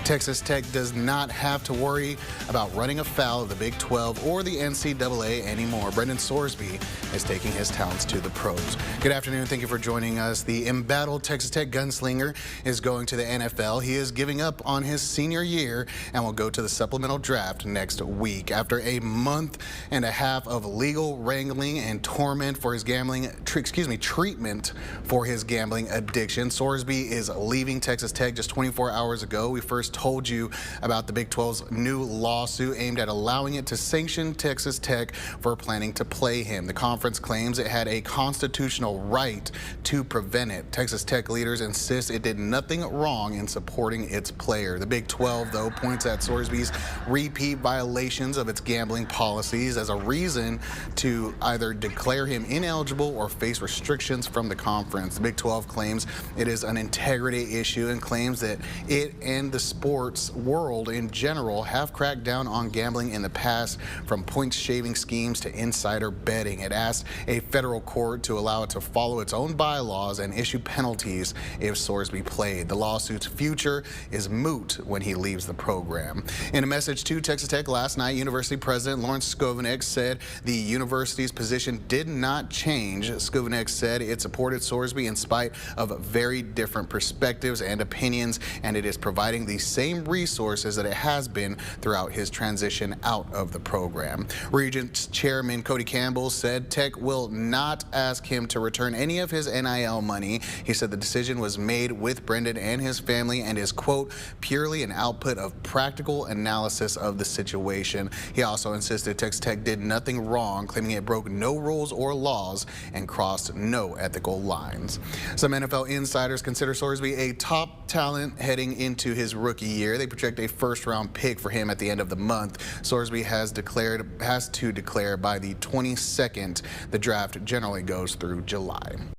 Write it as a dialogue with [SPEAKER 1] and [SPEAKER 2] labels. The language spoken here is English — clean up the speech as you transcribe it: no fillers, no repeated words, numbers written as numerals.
[SPEAKER 1] Texas Tech does not have to worry about running afoul of the Big 12 or the NCAA anymore. Brendan Sorsby is taking his talents to the pros. Good afternoon. Thank you for joining us. The embattled Texas Tech gunslinger is going to the NFL. He is giving up on his senior year and will go to the supplemental draft next week. After a month and a half of legal wrangling and treatment for his gambling addiction, Sorsby is leaving Texas Tech just 24 hours ago. We first told you about the Big 12's new lawsuit aimed at allowing it to sanction Texas Tech for planning to play him. The conference claims it had a constitutional right to prevent it. Texas Tech leaders insist it did nothing wrong in supporting its player. The Big 12, though, points at Sorsby's repeat violations of its gambling policies as a reason to either declare him ineligible or face restrictions from the conference. The Big 12 claims it is an integrity issue and claims that it and the sports world in general have cracked down on gambling in the past, from point shaving schemes to insider betting. It asked a federal court to allow it to follow its own bylaws and issue penalties if Sorsby played. The lawsuit's future is moot when he leaves the program. In a message to Texas Tech last night, University President Lawrence Skovanec said the university's position did not change. Skovanec said it supported Sorsby in spite of very different perspectives and opinions, and it is providing the same resources that it has been throughout his transition out of the program. Regents Chairman Cody Campbell said Tech will not ask him to return any of his NIL money. He said the decision was made with Brendan and his family and is, quote, purely an output of practical analysis of the situation. He also insisted Texas Tech did nothing wrong, claiming it broke no rules or laws and crossed no ethical lines. Some NFL insiders consider Sorsby a top talent heading into his rookie year. They project a first-round pick for him at the end of the month. Sorsby has to declare by the 22nd. The draft generally goes through July.